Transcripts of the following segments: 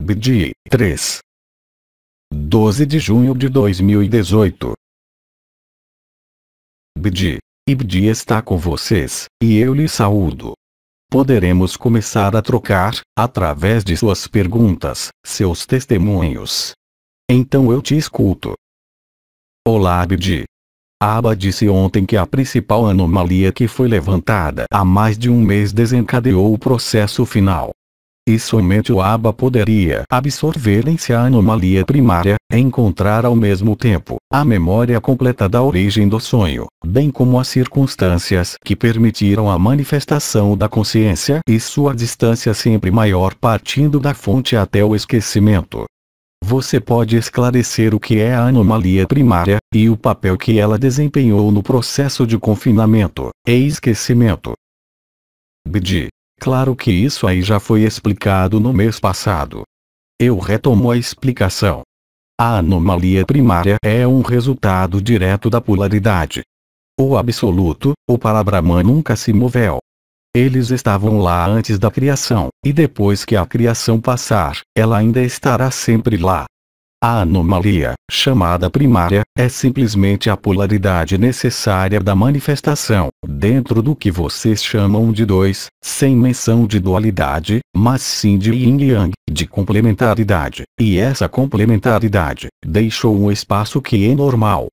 BD 3. 12 de junho de 2018. BD. IBD está com vocês, e eu lhe saúdo. Poderemos começar a trocar, através de suas perguntas, seus testemunhos. Então eu te escuto. Olá, BD. A Aba disse ontem que a principal anomalia que foi levantada há mais de um mês desencadeou o processo final. E somente o Aba poderia absorver-se a anomalia primária, encontrar ao mesmo tempo a memória completa da origem do sonho, bem como as circunstâncias que permitiram a manifestação da consciência e sua distância sempre maior partindo da fonte até o esquecimento. Você pode esclarecer o que é a anomalia primária, e o papel que ela desempenhou no processo de confinamento e esquecimento? BD. Claro que isso aí já foi explicado no mês passado. Eu retomo a explicação. A anomalia primária é um resultado direto da polaridade. O absoluto, o Parabrahman nunca se moveu. Eles estavam lá antes da criação, e depois que a criação passar, ela ainda estará sempre lá. A anomalia, chamada primária, é simplesmente a polaridade necessária da manifestação, dentro do que vocês chamam de dois, sem menção de dualidade, mas sim de yin e yang, de complementaridade, e essa complementaridade deixou um espaço que é normal.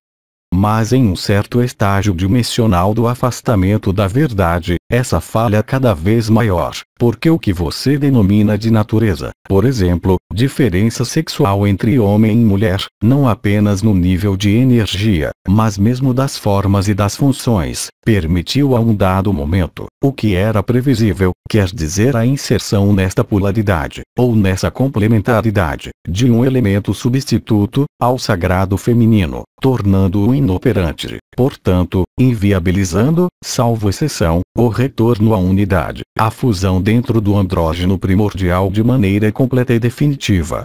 Mas em um certo estágio dimensional do afastamento da verdade, essa falha é cada vez maior, porque o que você denomina de natureza, por exemplo, diferença sexual entre homem e mulher, não apenas no nível de energia, mas mesmo das formas e das funções, permitiu a um dado momento, o que era previsível, quer dizer a inserção nesta polaridade, ou nessa complementaridade, de um elemento substituto, ao sagrado feminino, tornando-o inoperante, portanto, inviabilizando, salvo exceção, o retorno à unidade, a fusão dentro do andrógeno primordial de maneira completa e definitiva.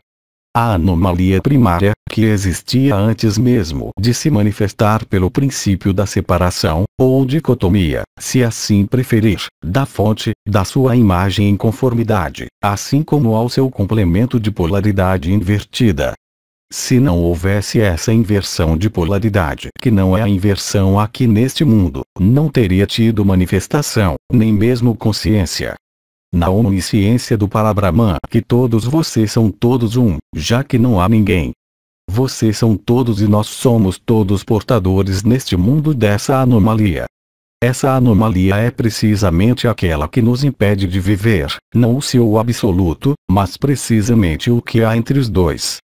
A anomalia primária, que existia antes mesmo de se manifestar pelo princípio da separação, ou dicotomia, se assim preferir, da fonte, da sua imagem em conformidade, assim como ao seu complemento de polaridade invertida. Se não houvesse essa inversão de polaridade, que não é a inversão aqui neste mundo, não teria tido manifestação, nem mesmo consciência. Na onisciência do Parabrahman, que todos vocês são todos um, já que não há ninguém. Vocês são todos e nós somos todos portadores neste mundo dessa anomalia. Essa anomalia é precisamente aquela que nos impede de viver, não o seu absoluto, mas precisamente o que há entre os dois.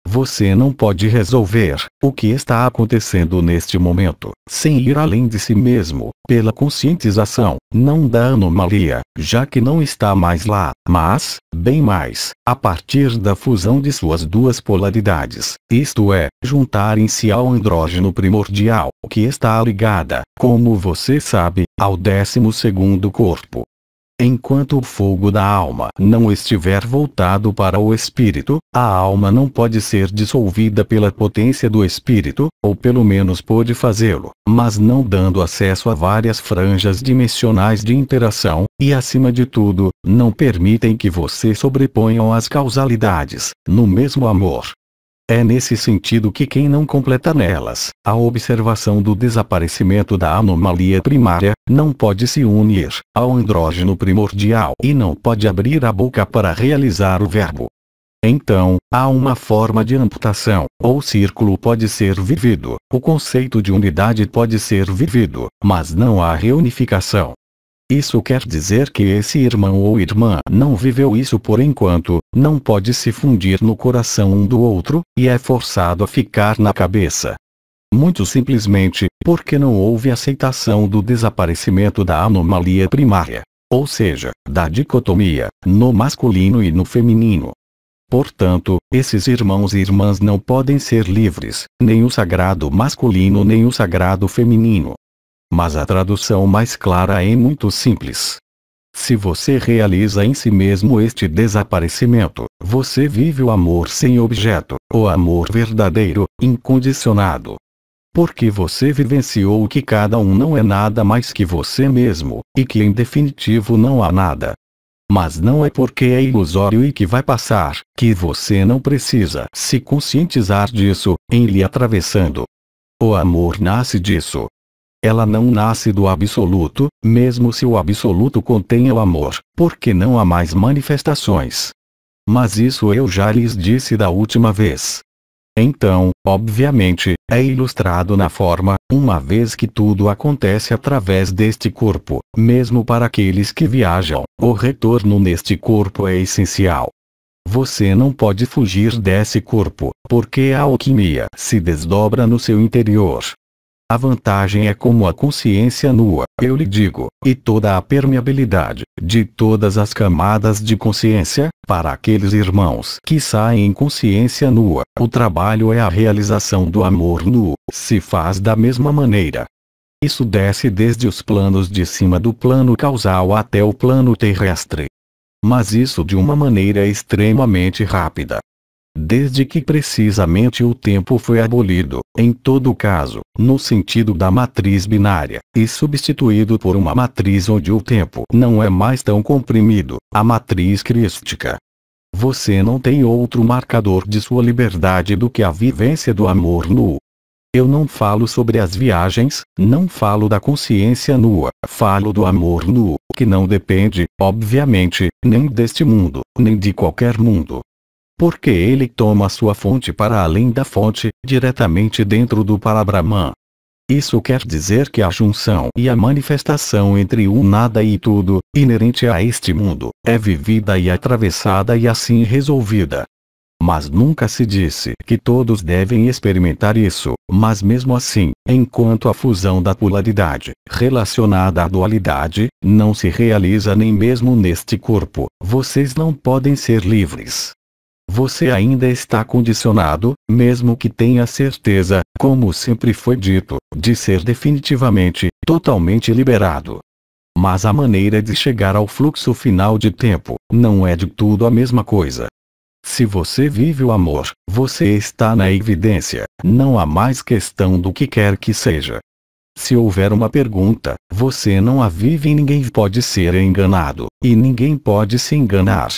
Você não pode resolver o que está acontecendo neste momento, sem ir além de si mesmo, pela conscientização, não da anomalia, já que não está mais lá, mas, bem mais, a partir da fusão de suas duas polaridades, isto é, juntarem-se ao andrógeno primordial, que está ligada, como você sabe, ao 12º corpo. Enquanto o fogo da alma não estiver voltado para o espírito, a alma não pode ser dissolvida pela potência do espírito, ou pelo menos pode fazê-lo, mas não dando acesso a várias franjas dimensionais de interação, e acima de tudo, não permitem que você sobreponham as causalidades, no mesmo amor. É nesse sentido que quem não completa nelas a observação do desaparecimento da anomalia primária, não pode se unir ao andrógeno primordial e não pode abrir a boca para realizar o verbo. Então, há uma forma de amputação, ou círculo pode ser vivido, o conceito de unidade pode ser vivido, mas não há reunificação. Isso quer dizer que esse irmão ou irmã não viveu isso por enquanto, não pode se fundir no coração um do outro, e é forçado a ficar na cabeça. Muito simplesmente, porque não houve aceitação do desaparecimento da anomalia primária, ou seja, da dicotomia, no masculino e no feminino. Portanto, esses irmãos e irmãs não podem ser livres, nem o sagrado masculino nem o sagrado feminino. Mas a tradução mais clara é muito simples. Se você realiza em si mesmo este desaparecimento, você vive o amor sem objeto, o amor verdadeiro, incondicionado. Porque você vivenciou que cada um não é nada mais que você mesmo, e que em definitivo não há nada. Mas não é porque é ilusório e que vai passar, que você não precisa se conscientizar disso, em lhe atravessando. O amor nasce disso. Ela não nasce do absoluto, mesmo se o absoluto contenha o amor, porque não há mais manifestações. Mas isso eu já lhes disse da última vez. Então, obviamente, é ilustrado na forma, uma vez que tudo acontece através deste corpo, mesmo para aqueles que viajam, o retorno neste corpo é essencial. Você não pode fugir desse corpo, porque a alquimia se desdobra no seu interior. A vantagem é como a consciência nua, eu lhe digo, e toda a permeabilidade, de todas as camadas de consciência, para aqueles irmãos que saem em consciência nua, o trabalho é a realização do amor nu, se faz da mesma maneira. Isso desce desde os planos de cima do plano causal até o plano terrestre. Mas isso de uma maneira extremamente rápida. Desde que precisamente o tempo foi abolido, em todo caso, no sentido da matriz binária, e substituído por uma matriz onde o tempo não é mais tão comprimido, a matriz crística. Você não tem outro marcador de sua liberdade do que a vivência do amor nu. Eu não falo sobre as viagens, não falo da consciência nua, falo do amor nu, que não depende, obviamente, nem deste mundo, nem de qualquer mundo. Porque ele toma sua fonte para além da fonte, diretamente dentro do Parabrahman. Isso quer dizer que a junção e a manifestação entre o nada e tudo, inerente a este mundo, é vivida e atravessada e assim resolvida. Mas nunca se disse que todos devem experimentar isso, mas mesmo assim, enquanto a fusão da polaridade, relacionada à dualidade, não se realiza nem mesmo neste corpo, vocês não podem ser livres. Você ainda está condicionado, mesmo que tenha certeza, como sempre foi dito, de ser definitivamente, totalmente liberado. Mas a maneira de chegar ao fluxo final de tempo, não é de tudo a mesma coisa. Se você vive o amor, você está na evidência, não há mais questão do que quer que seja. Se houver uma pergunta, você não a vive e ninguém pode ser enganado, e ninguém pode se enganar.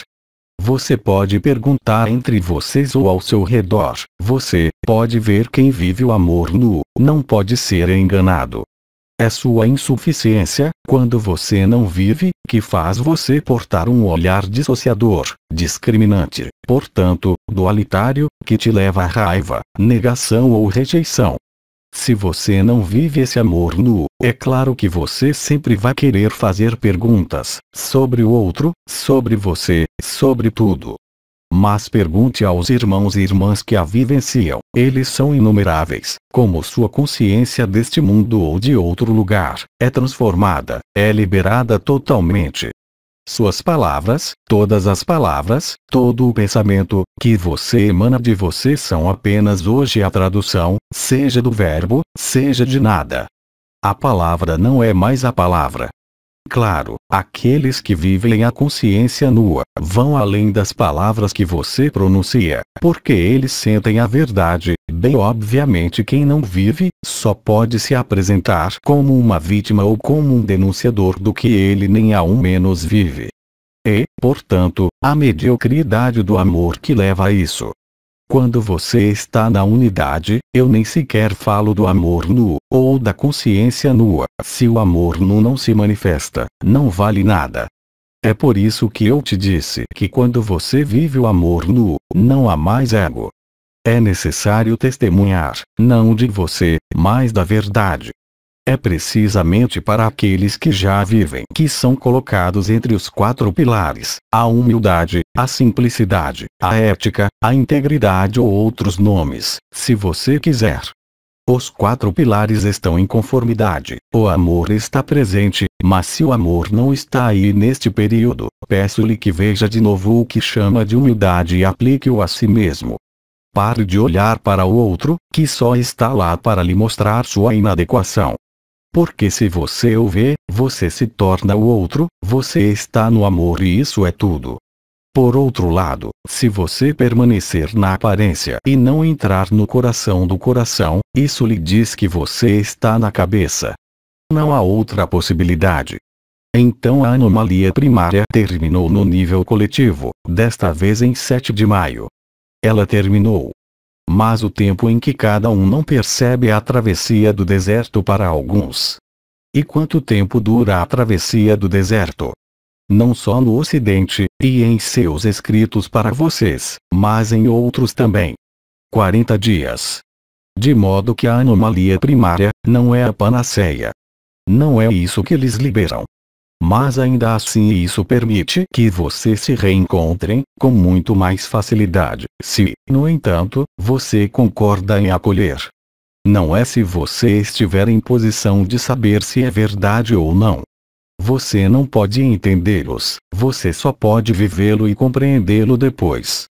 Você pode perguntar entre vocês ou ao seu redor, você pode ver quem vive o amor nu, não pode ser enganado. É sua insuficiência, quando você não vive, que faz você portar um olhar dissociador, discriminante, portanto, dualitário, que te leva à raiva, negação ou rejeição. Se você não vive esse amor nu, é claro que você sempre vai querer fazer perguntas, sobre o outro, sobre você, sobre tudo. Mas pergunte aos irmãos e irmãs que a vivenciam, eles são inumeráveis, como sua consciência deste mundo ou de outro lugar, é transformada, é liberada totalmente. Suas palavras, todas as palavras, todo o pensamento, que você emana de você são apenas hoje a tradução, seja do verbo, seja de nada. A palavra não é mais a palavra. Claro, aqueles que vivem a consciência nua, vão além das palavras que você pronuncia, porque eles sentem a verdade, bem obviamente quem não vive, só pode se apresentar como uma vítima ou como um denunciador do que ele nem ao menos vive. E, portanto, a mediocridade do amor que leva a isso. Quando você está na unidade, eu nem sequer falo do amor nu, ou da consciência nua. Se o amor nu não se manifesta, não vale nada. É por isso que eu te disse que quando você vive o amor nu, não há mais ego. É necessário testemunhar, não de você, mas da verdade. É precisamente para aqueles que já vivem que são colocados entre os 4 pilares, a humildade, a simplicidade, a ética, a integridade ou outros nomes, se você quiser. Os 4 pilares estão em conformidade, o amor está presente, mas se o amor não está aí neste período, peço-lhe que veja de novo o que chama de humildade e aplique-o a si mesmo. Pare de olhar para o outro, que só está lá para lhe mostrar sua inadequação. Porque se você o vê, você se torna o outro, você está no amor e isso é tudo. Por outro lado, se você permanecer na aparência e não entrar no coração do coração, isso lhe diz que você está na cabeça. Não há outra possibilidade. Então a anomalia primária terminou no nível coletivo, desta vez em 7 de maio. Ela terminou. Mas o tempo em que cada um não percebe a travessia do deserto para alguns. E quanto tempo dura a travessia do deserto? Não só no Ocidente, e em seus escritos para vocês, mas em outros também. 40 dias. De modo que a anomalia primária não é a panaceia. Não é isso que eles liberam. Mas ainda assim isso permite que vocês se reencontrem, com muito mais facilidade, se, no entanto, você concorda em acolher. Não é se você estiver em posição de saber se é verdade ou não. Você não pode entendê-los, você só pode vivê-lo e compreendê-lo depois.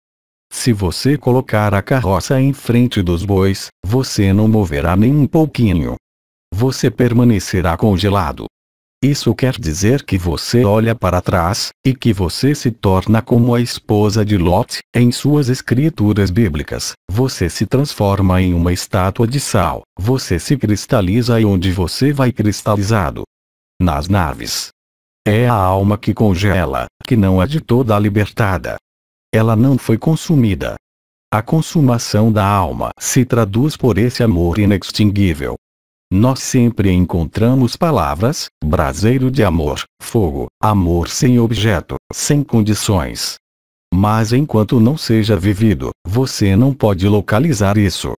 Se você colocar a carroça em frente dos bois, você não moverá nem um pouquinho. Você permanecerá congelado. Isso quer dizer que você olha para trás, e que você se torna como a esposa de Lot, em suas escrituras bíblicas. Você se transforma em uma estátua de sal, você se cristaliza e onde você vai cristalizado? Nas naves. É a alma que congela, que não é de toda libertada. Ela não foi consumida. A consumação da alma se traduz por esse amor inextinguível. Nós sempre encontramos palavras, braseiro de amor, fogo, amor sem objeto, sem condições. Mas enquanto não seja vivido, você não pode localizar isso.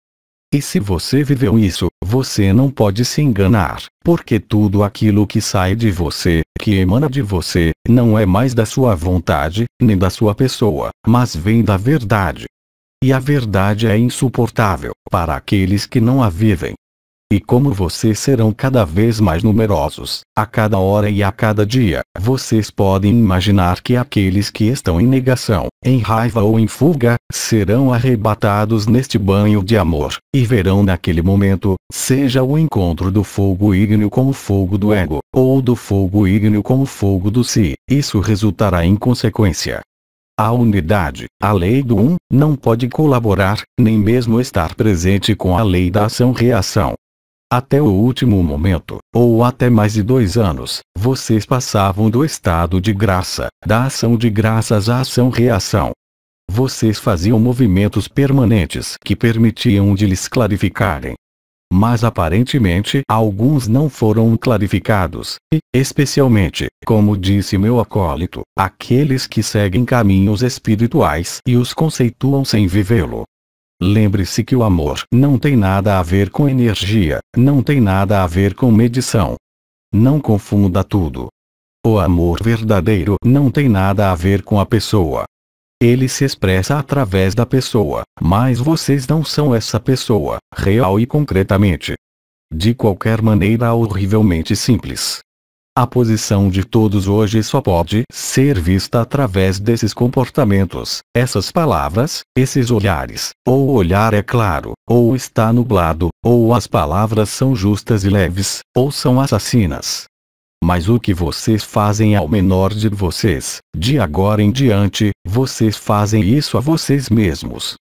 E se você viveu isso, você não pode se enganar, porque tudo aquilo que sai de você, que emana de você, não é mais da sua vontade, nem da sua pessoa, mas vem da verdade. E a verdade é insuportável para aqueles que não a vivem. E como vocês serão cada vez mais numerosos, a cada hora e a cada dia, vocês podem imaginar que aqueles que estão em negação, em raiva ou em fuga, serão arrebatados neste banho de amor, e verão naquele momento, seja o encontro do fogo ígneo com o fogo do ego, ou do fogo ígneo com o fogo do si, isso resultará em consequência. A unidade, a lei do um, não pode colaborar, nem mesmo estar presente com a lei da ação-reação. Até o último momento, ou até mais de 2 anos, vocês passavam do estado de graça, da ação de graças à ação-reação. Vocês faziam movimentos permanentes que permitiam de lhes clarificarem. Mas aparentemente alguns não foram clarificados, e, especialmente, como disse meu acólito, aqueles que seguem caminhos espirituais e os conceituam sem vivê-lo. Lembre-se que o amor não tem nada a ver com energia, não tem nada a ver com medição. Não confunda tudo. O amor verdadeiro não tem nada a ver com a pessoa. Ele se expressa através da pessoa, mas vocês não são essa pessoa, real e concretamente. De qualquer maneira horrivelmente simples. A posição de todos hoje só pode ser vista através desses comportamentos, essas palavras, esses olhares. Ou o olhar é claro, ou está nublado, ou as palavras são justas e leves, ou são assassinas. Mas o que vocês fazem ao menor de vocês, de agora em diante, vocês fazem isso a vocês mesmos.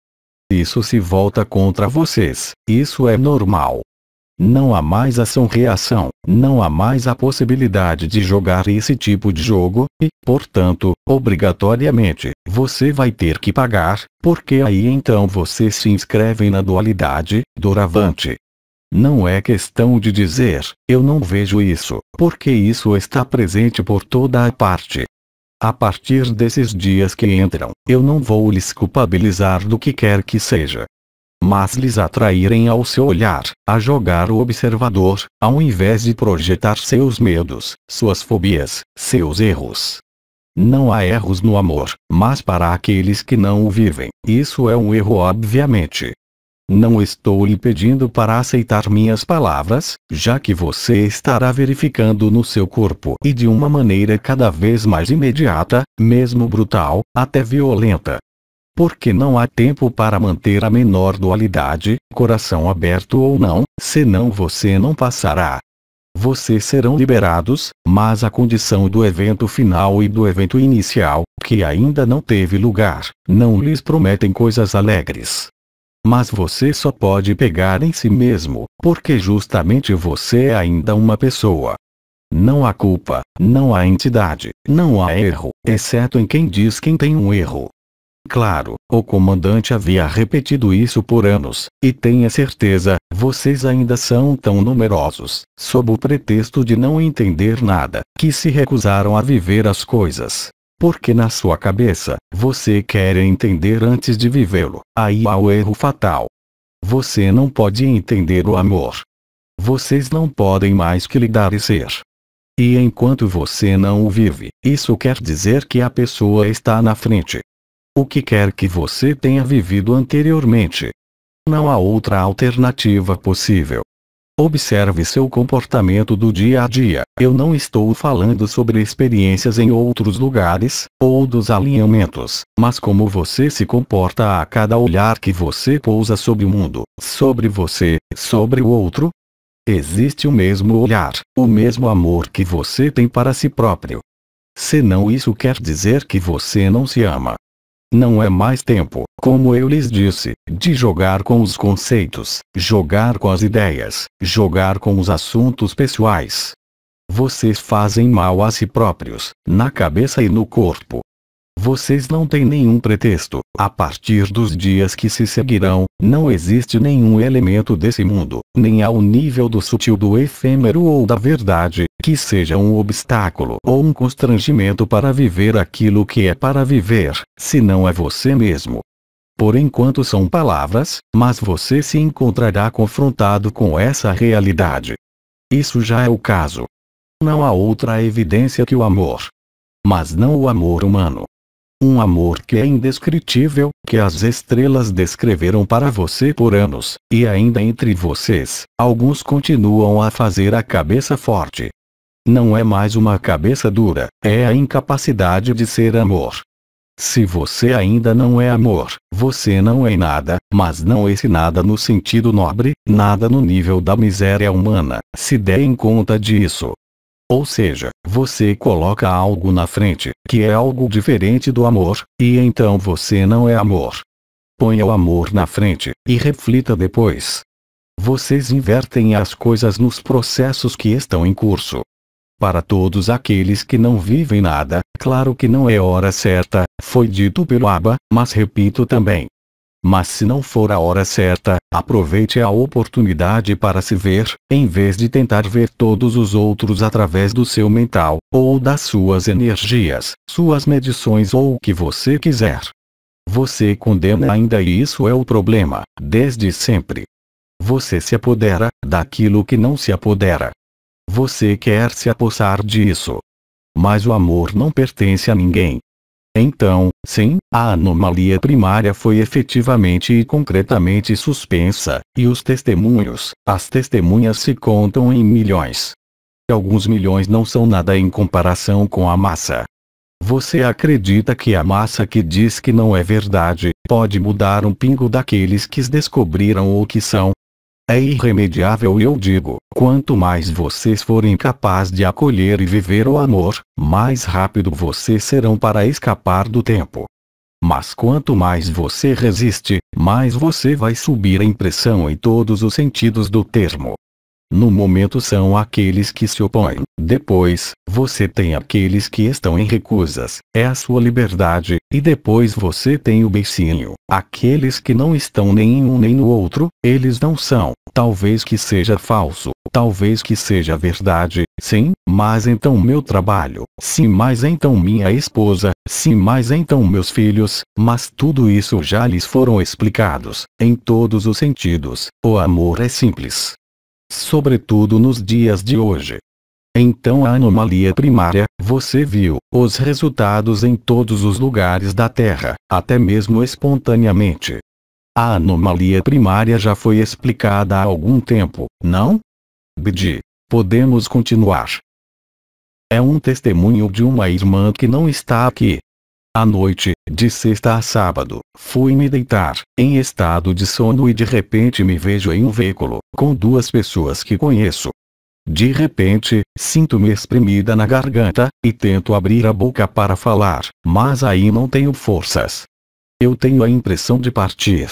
Isso se volta contra vocês, isso é normal. Não há mais ação-reação, não há mais a possibilidade de jogar esse tipo de jogo, e, portanto, obrigatoriamente, você vai ter que pagar, porque aí então você se inscreve na dualidade, doravante. Não é questão de dizer, eu não vejo isso, porque isso está presente por toda a parte. A partir desses dias que entram, eu não vou lhes culpabilizar do que quer que seja. Mas lhes atraírem ao seu olhar, a jogar o observador, ao invés de projetar seus medos, suas fobias, seus erros. Não há erros no amor, mas para aqueles que não o vivem, isso é um erro obviamente. Não estou lhe pedindo para aceitar minhas palavras, já que você estará verificando no seu corpo e de uma maneira cada vez mais imediata, mesmo brutal, até violenta. Porque não há tempo para manter a menor dualidade, coração aberto ou não, senão você não passará. Vocês serão liberados, mas a condição do evento final e do evento inicial, que ainda não teve lugar, não lhes prometem coisas alegres. Mas você só pode pegar em si mesmo, porque justamente você é ainda uma pessoa. Não há culpa, não há entidade, não há erro, exceto em quem diz quem tem um erro. Claro, o comandante havia repetido isso por anos, e tenha certeza, vocês ainda são tão numerosos, sob o pretexto de não entender nada, que se recusaram a viver as coisas. Porque na sua cabeça, você quer entender antes de vivê-lo, aí há o erro fatal. Você não pode entender o amor. Vocês não podem mais que lidar e ser. E enquanto você não o vive, isso quer dizer que a pessoa está na frente. O que quer que você tenha vivido anteriormente. Não há outra alternativa possível. Observe seu comportamento do dia a dia. Eu não estou falando sobre experiências em outros lugares, ou dos alinhamentos, mas como você se comporta a cada olhar que você pousa sobre o mundo, sobre você, sobre o outro. Existe o mesmo olhar, o mesmo amor que você tem para si próprio. Senão isso quer dizer que você não se ama. Não é mais tempo, como eu lhes disse, de jogar com os conceitos, jogar com as ideias, jogar com os assuntos pessoais. Vocês fazem mal a si próprios, na cabeça e no corpo. Vocês não têm nenhum pretexto. A partir dos dias que se seguirão, não existe nenhum elemento desse mundo, nem ao nível do sutil, do efêmero ou da verdade, que seja um obstáculo ou um constrangimento para viver aquilo que é para viver, se não é você mesmo. Por enquanto são palavras, mas você se encontrará confrontado com essa realidade. Isso já é o caso. Não há outra evidência que o amor. Mas não o amor humano. Um amor que é indescritível, que as estrelas descreveram para você por anos, e ainda entre vocês, alguns continuam a fazer a cabeça forte. Não é mais uma cabeça dura, é a incapacidade de ser amor. Se você ainda não é amor, você não é nada, mas não esse nada no sentido nobre, nada no nível da miséria humana, se der em conta disso. Ou seja, você coloca algo na frente, que é algo diferente do amor, e então você não é amor. Ponha o amor na frente, e reflita depois. Vocês invertem as coisas nos processos que estão em curso. Para todos aqueles que não vivem nada, claro que não é hora certa, foi dito pelo Abba, mas repito também. Mas se não for a hora certa, aproveite a oportunidade para se ver, em vez de tentar ver todos os outros através do seu mental, ou das suas energias, suas medições ou o que você quiser. Você condena ainda, e isso é o problema, desde sempre. Você se apodera daquilo que não se apodera. Você quer se apossar disso. Mas o amor não pertence a ninguém. Então, sim, a anomalia primária foi efetivamente e concretamente suspensa, e os testemunhos, as testemunhas se contam em milhões. Alguns milhões não são nada em comparação com a massa. Você acredita que a massa que diz que não é verdade, pode mudar um pingo daqueles que descobriram o que são? É irremediável, e eu digo, quanto mais vocês forem capazes de acolher e viver o amor, mais rápido vocês serão para escapar do tempo. Mas quanto mais você resiste, mais você vai subir em pressão em todos os sentidos do termo. No momento são aqueles que se opõem, depois, você tem aqueles que estão em recusas, é a sua liberdade, e depois você tem o beicinho, aqueles que não estão nem em um nem no outro, eles não são, talvez que seja falso, talvez que seja verdade, sim, mas então meu trabalho, sim, mas então minha esposa, sim, mas então meus filhos, mas tudo isso já lhes foram explicados, em todos os sentidos, o amor é simples. Sobretudo nos dias de hoje. Então a anomalia primária, você viu, os resultados em todos os lugares da Terra, até mesmo espontaneamente. A anomalia primária já foi explicada há algum tempo, não? BD. Podemos continuar. É um testemunho de uma irmã que não está aqui. À noite, de sexta a sábado, fui me deitar, em estado de sono, e de repente me vejo em um veículo, com duas pessoas que conheço. De repente, sinto-me espremida na garganta, e tento abrir a boca para falar, mas aí não tenho forças. Eu tenho a impressão de partir.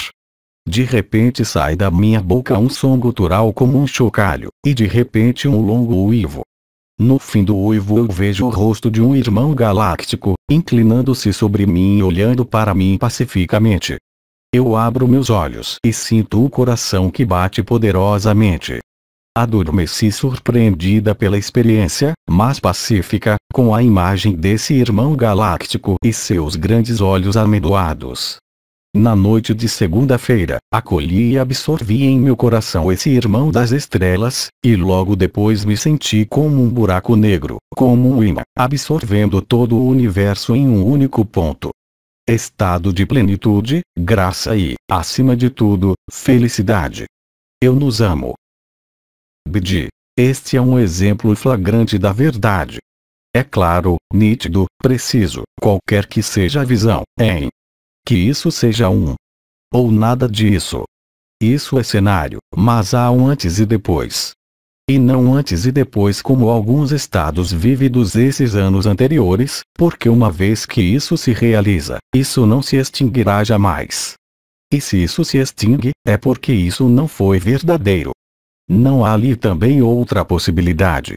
De repente sai da minha boca um som gutural como um chocalho, e de repente um longo uivo. No fim do uivo eu vejo o rosto de um irmão galáctico, inclinando-se sobre mim e olhando para mim pacificamente. Eu abro meus olhos e sinto o coração que bate poderosamente. Adormeci surpreendida pela experiência, mas pacífica, com a imagem desse irmão galáctico e seus grandes olhos amendoados. Na noite de segunda-feira, acolhi e absorvi em meu coração esse irmão das estrelas, e logo depois me senti como um buraco negro, como um imã, absorvendo todo o universo em um único ponto. Estado de plenitude, graça e, acima de tudo, felicidade. Eu nos amo. BD. Este é um exemplo flagrante da verdade. É claro, nítido, preciso, qualquer que seja a visão, em que isso seja ou nada disso. Isso é cenário, mas há um antes e depois. E não antes e depois como alguns estados vívidos esses anos anteriores, porque uma vez que isso se realiza, isso não se extinguirá jamais. E se isso se extingue, é porque isso não foi verdadeiro. Não há ali também outra possibilidade.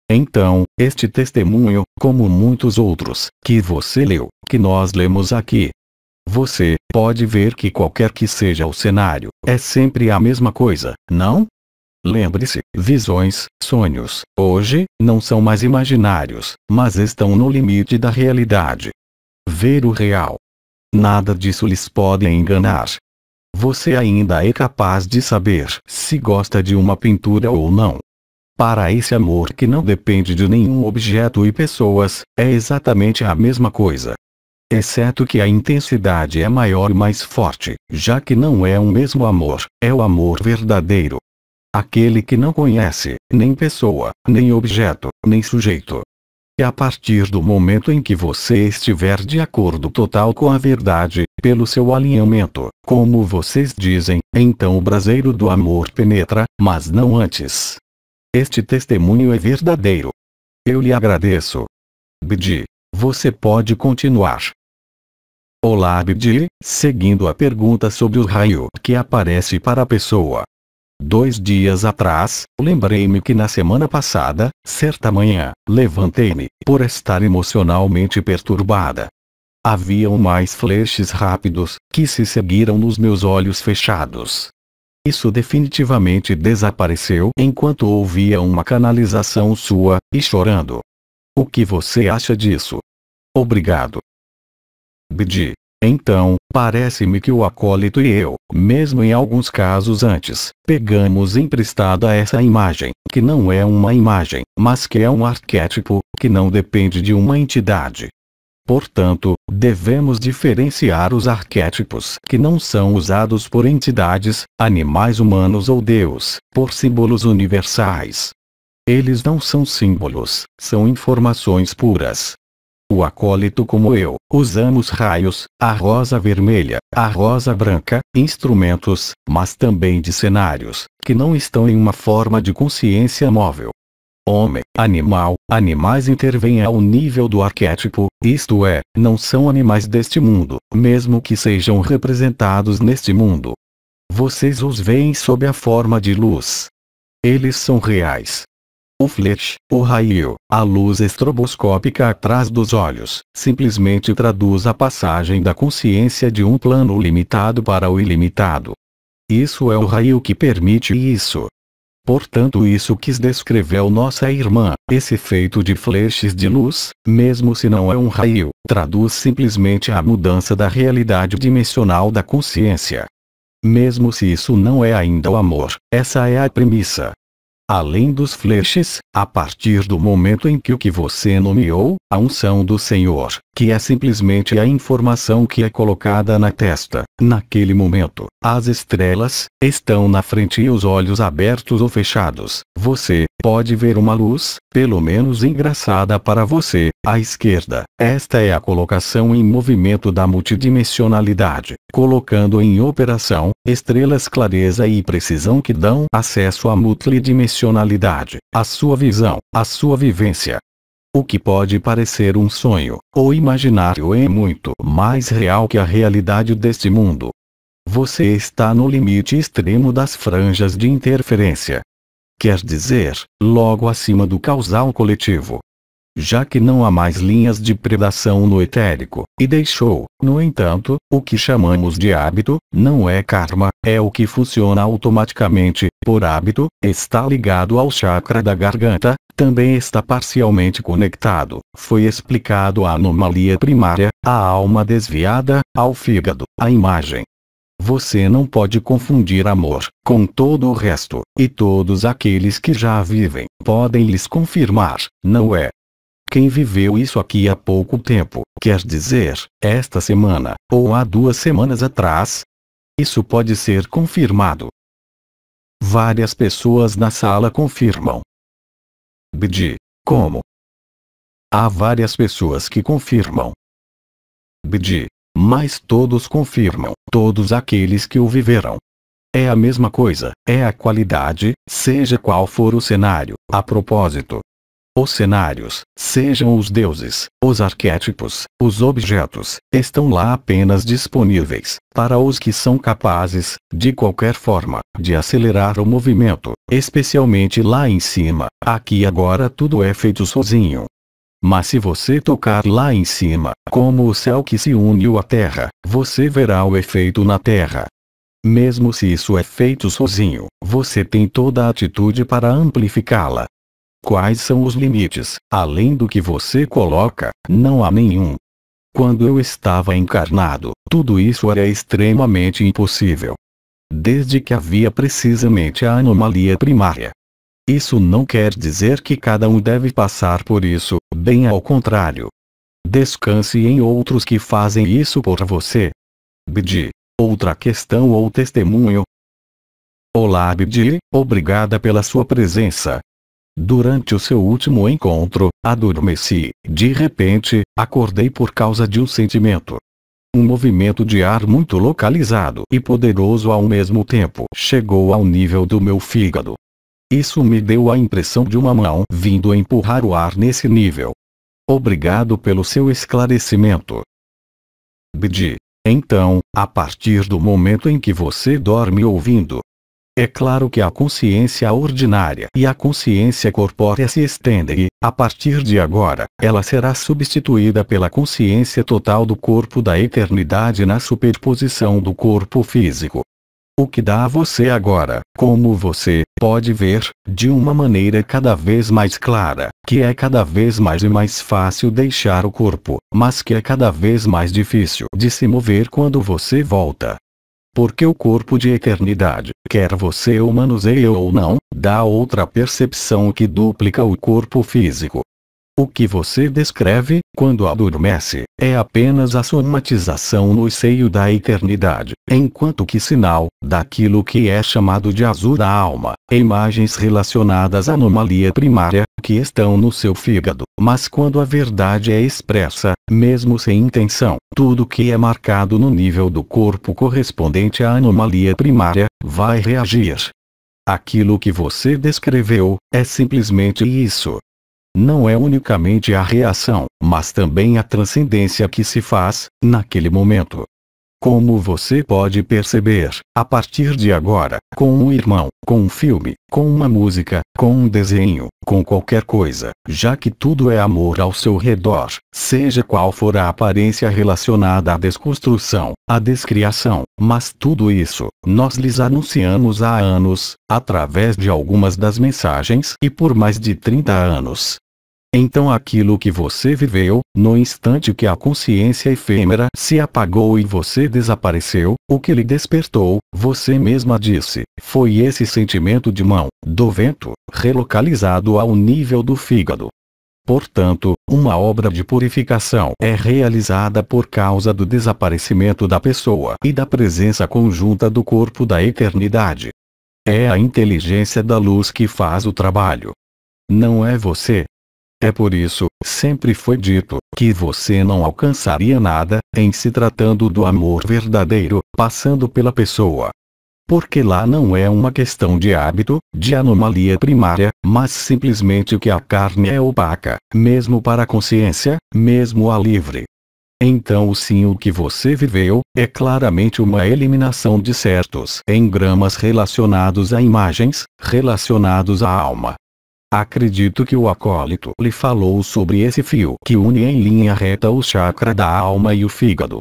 Então, este testemunho, como muitos outros, que você leu, que nós lemos aqui, você pode ver que qualquer que seja o cenário, é sempre a mesma coisa, não? Lembre-se, visões, sonhos, hoje, não são mais imaginários, mas estão no limite da realidade. Ver o real. Nada disso lhes pode enganar. Você ainda é capaz de saber se gosta de uma pintura ou não. Para esse amor que não depende de nenhum objeto e pessoas, é exatamente a mesma coisa. Exceto que a intensidade é maior e mais forte, já que não é o mesmo amor, é o amor verdadeiro. Aquele que não conhece, nem pessoa, nem objeto, nem sujeito. E a partir do momento em que você estiver de acordo total com a verdade, pelo seu alinhamento, como vocês dizem, então o braseiro do amor penetra, mas não antes. Este testemunho é verdadeiro. Eu lhe agradeço. BD. Você pode continuar. Olá Abdi, seguindo a pergunta sobre o raio que aparece para a pessoa. 2 dias atrás, lembrei-me que na semana passada, certa manhã, levantei-me, por estar emocionalmente perturbada. Haviam mais flashes rápidos, que se seguiram nos meus olhos fechados. Isso definitivamente desapareceu enquanto ouvia uma canalização sua, e chorando. O que você acha disso? Obrigado. BD. Então, parece-me que o acólito e eu, mesmo em alguns casos antes, pegamos emprestada essa imagem, que não é uma imagem, mas que é um arquétipo, que não depende de uma entidade. Portanto, devemos diferenciar os arquétipos que não são usados por entidades, animais humanos ou Deus, por símbolos universais. Eles não são símbolos, são informações puras. O acólito como eu, usamos raios, a rosa vermelha, a rosa branca, instrumentos, mas também de cenários, que não estão em uma forma de consciência móvel. Homem, animal, animais intervêm ao nível do arquétipo, isto é, não são animais deste mundo, mesmo que sejam representados neste mundo. Vocês os veem sob a forma de luz. Eles são reais. O flash, o raio, a luz estroboscópica atrás dos olhos, simplesmente traduz a passagem da consciência de um plano limitado para o ilimitado. Isso é o raio que permite isso. Portanto, isso quis descrever nossa irmã, esse efeito de flashes de luz, mesmo se não é um raio, traduz simplesmente a mudança da realidade dimensional da consciência. Mesmo se isso não é ainda o amor, essa é a premissa. Além dos flashes, a partir do momento em que o que você nomeou, a unção do Senhor, que é simplesmente a informação que é colocada na testa, naquele momento, as estrelas, estão na frente e os olhos abertos ou fechados, você pode ver uma luz, pelo menos engraçada para você, à esquerda. Esta é a colocação em movimento da multidimensionalidade, colocando em operação, estrelas clareza e precisão que dão acesso à multidimensionalidade, à sua visão, à sua vivência. O que pode parecer um sonho, ou imaginário é muito mais real que a realidade deste mundo. Você está no limite extremo das franjas de interferência. quer dizer, logo acima do causal coletivo. Já que não há mais linhas de predação no etérico, e deixou, no entanto, o que chamamos de hábito, não é karma, é o que funciona automaticamente, por hábito, está ligado ao chakra da garganta, também está parcialmente conectado, foi explicado a anomalia primária, a alma desviada, ao fígado, a imagem. Você não pode confundir amor com todo o resto, e todos aqueles que já vivem podem lhes confirmar, não é? Quem viveu isso aqui há pouco tempo, quer dizer, esta semana, ou há 2 semanas atrás? Isso pode ser confirmado. Várias pessoas na sala confirmam. BD. Como? Há várias pessoas que confirmam. BD. Mas todos confirmam, todos aqueles que o viveram. É a mesma coisa, é a qualidade, seja qual for o cenário, a propósito. Os cenários, sejam os deuses, os arquétipos, os objetos, estão lá apenas disponíveis, para os que são capazes, de qualquer forma, de acelerar o movimento, especialmente lá em cima. Aqui agora tudo é feito sozinho. Mas se você tocar lá em cima, como o céu que se une à terra, você verá o efeito na terra. Mesmo se isso é feito sozinho, você tem toda a atitude para amplificá-la. Quais são os limites? Além do que você coloca, não há nenhum. Quando eu estava encarnado, tudo isso era extremamente impossível. Desde que havia precisamente a anomalia primária. Isso não quer dizer que cada um deve passar por isso, bem ao contrário. Descanse em outros que fazem isso por você. BD. Outra questão ou testemunho. Olá BD, obrigada pela sua presença. Durante o seu último encontro, adormeci. De repente, acordei por causa de um sentimento. Um movimento de ar muito localizado e poderoso ao mesmo tempo chegou ao nível do meu fígado. Isso me deu a impressão de uma mão vindo empurrar o ar nesse nível. Obrigado pelo seu esclarecimento. BD. Então, a partir do momento em que você dorme ouvindo, é claro que a consciência ordinária e a consciência corpórea se estendem e, a partir de agora, ela será substituída pela consciência total do corpo da eternidade na superposição do corpo físico. O que dá a você agora, como você pode ver, de uma maneira cada vez mais clara, que é cada vez mais e mais fácil deixar o corpo, mas que é cada vez mais difícil de se mover quando você volta. Porque o corpo de eternidade, quer você o manuseie ou não, dá outra percepção que duplica o corpo físico. O que você descreve, quando adormece, é apenas a somatização no seio da eternidade, enquanto que sinal, daquilo que é chamado de azul da alma, imagens relacionadas à anomalia primária, que estão no seu fígado, mas quando a verdade é expressa, mesmo sem intenção, tudo que é marcado no nível do corpo correspondente à anomalia primária, vai reagir. Aquilo que você descreveu, é simplesmente isso. Não é unicamente a reação, mas também a transcendência que se faz, naquele momento. Como você pode perceber, a partir de agora, com um irmão, com um filme, com uma música, com um desenho, com qualquer coisa, já que tudo é amor ao seu redor, seja qual for a aparência relacionada à desconstrução, à descriação, mas tudo isso, nós lhes anunciamos há anos, através de algumas das mensagens e por mais de 30 anos. Então aquilo que você viveu, no instante que a consciência efêmera se apagou e você desapareceu, o que lhe despertou, você mesma disse, foi esse sentimento de mão, do vento, relocalizado ao nível do fígado. Portanto, uma obra de purificação é realizada por causa do desaparecimento da pessoa e da presença conjunta do corpo da eternidade. É a inteligência da luz que faz o trabalho. Não é você. É por isso, sempre foi dito, que você não alcançaria nada, em se tratando do amor verdadeiro, passando pela pessoa. Porque lá não é uma questão de hábito, de anomalia primária, mas simplesmente que a carne é opaca, mesmo para a consciência, mesmo a livre. Então o sim, o que você viveu, é claramente uma eliminação de certos engramas relacionados a imagens, relacionados à alma. Acredito que o acólito lhe falou sobre esse fio que une em linha reta o chakra da alma e o fígado.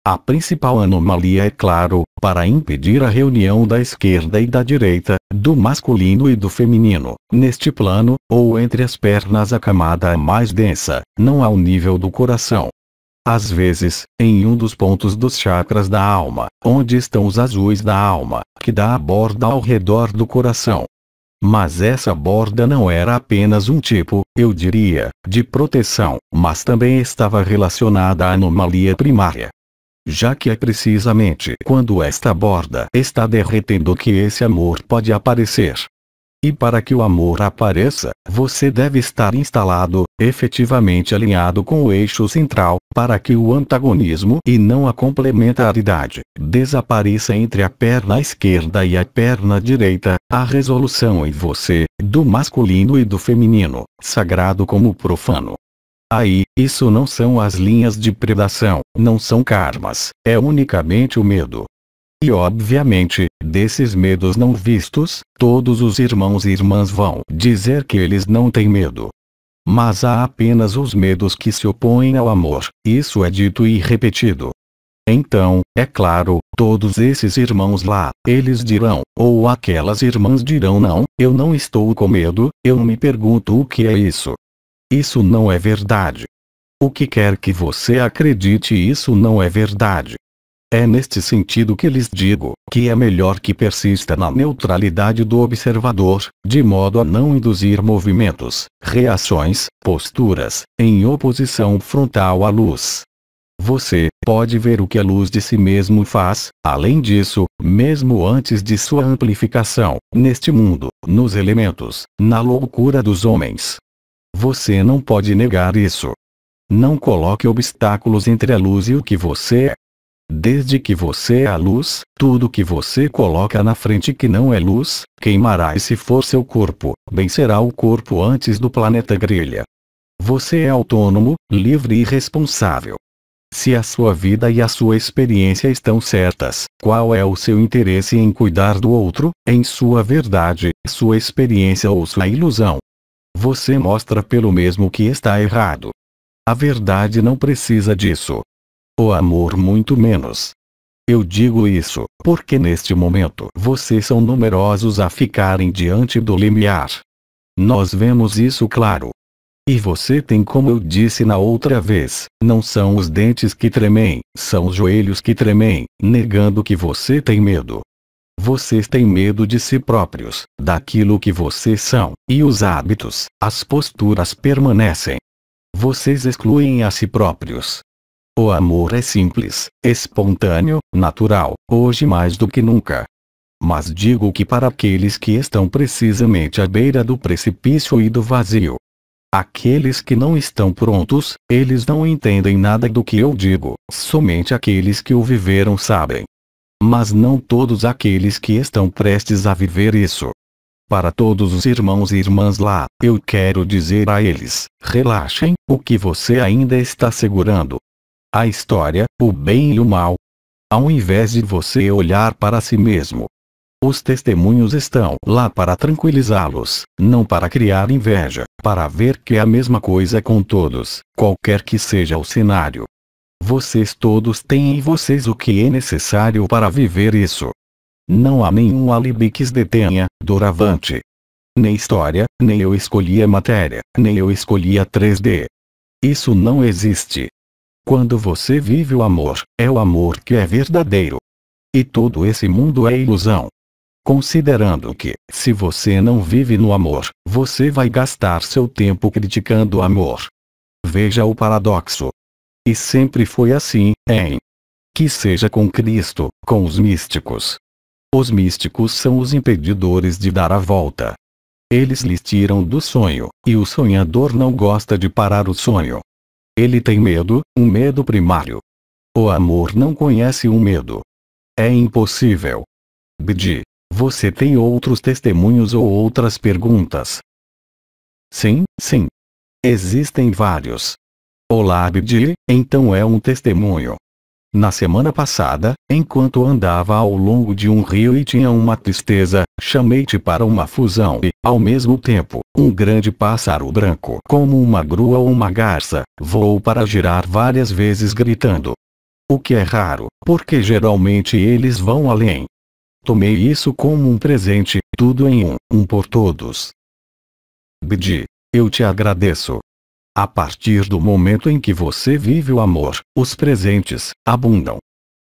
A principal anomalia é, claro, para impedir a reunião da esquerda e da direita, do masculino e do feminino, neste plano, ou entre as pernas. A camada mais densa, não ao nível do coração. Às vezes, em um dos pontos dos chakras da alma, onde estão os azuis da alma, que dá a borda ao redor do coração. Mas essa borda não era apenas um tipo, eu diria, de proteção, mas também estava relacionada à anomalia primária. Já que é precisamente quando esta borda está derretendo que esse amor pode aparecer. E para que o amor apareça, você deve estar instalado, efetivamente alinhado com o eixo central, para que o antagonismo e não a complementaridade desapareça entre a perna esquerda e a perna direita, a resolução em você, do masculino e do feminino, sagrado como profano. Aí, isso não são as linhas de predação, não são karmas, é unicamente o medo. E obviamente, desses medos não vistos, todos os irmãos e irmãs vão dizer que eles não têm medo. Mas há apenas os medos que se opõem ao amor, isso é dito e repetido. Então, é claro, todos esses irmãos lá, eles dirão, ou aquelas irmãs dirão não, eu não estou com medo, eu me pergunto o que é isso. Isso não é verdade. O que quer que você acredite, isso não é verdade. É neste sentido que lhes digo, que é melhor que persista na neutralidade do observador, de modo a não induzir movimentos, reações, posturas, em oposição frontal à luz. Você pode ver o que a luz de si mesmo faz, além disso, mesmo antes de sua amplificação, neste mundo, nos elementos, na loucura dos homens. Você não pode negar isso. Não coloque obstáculos entre a luz e o que você é. Desde que você é a luz, tudo que você coloca na frente que não é luz, queimará, e se for seu corpo, bem será o corpo antes do planeta Grelha. Você é autônomo, livre e responsável. Se a sua vida e a sua experiência estão certas, qual é o seu interesse em cuidar do outro, em sua verdade, sua experiência ou sua ilusão? Você mostra pelo mesmo que está errado. A verdade não precisa disso. O amor muito menos. Eu digo isso, porque neste momento vocês são numerosos a ficarem diante do limiar. Nós vemos isso claro. E você tem, como eu disse na outra vez, não são os dentes que tremem, são os joelhos que tremem, negando que você tem medo. Vocês têm medo de si próprios, daquilo que vocês são, e os hábitos, as posturas permanecem. Vocês excluem a si próprios. O amor é simples, espontâneo, natural, hoje mais do que nunca. Mas digo que para aqueles que estão precisamente à beira do precipício e do vazio, aqueles que não estão prontos, eles não entendem nada do que eu digo, somente aqueles que o viveram sabem. Mas não todos aqueles que estão prestes a viver isso. Para todos os irmãos e irmãs lá, eu quero dizer a eles, relaxem, o que você ainda está segurando. A história, o bem e o mal. Ao invés de você olhar para si mesmo. Os testemunhos estão lá para tranquilizá-los, não para criar inveja, para ver que é a mesma coisa com todos, qualquer que seja o cenário. Vocês todos têm em vocês o que é necessário para viver isso. Não há nenhum alibi que os detenha, doravante. Nem história, nem eu escolhi a matéria, nem eu escolhi a 3D. Isso não existe. Quando você vive o amor, é o amor que é verdadeiro. E todo esse mundo é ilusão. Considerando que, se você não vive no amor, você vai gastar seu tempo criticando o amor. Veja o paradoxo. E sempre foi assim, hein? Que seja com Cristo, com os místicos. Os místicos são os impedidores de dar a volta. Eles lhes tiram do sonho, e o sonhador não gosta de parar o sonho. Ele tem medo, um medo primário. O amor não conhece o medo. É impossível. Bidi, você tem outros testemunhos ou outras perguntas? Sim, sim. Existem vários. Olá Abdi, então é um testemunho. Na semana passada, enquanto andava ao longo de um rio e tinha uma tristeza, chamei-te para uma fusão e, ao mesmo tempo, um grande pássaro branco como uma grua ou uma garça, voou para girar várias vezes gritando. O que é raro, porque geralmente eles vão além. Tomei isso como um presente, tudo em um por todos. Abdi, eu te agradeço. A partir do momento em que você vive o amor, os presentes abundam.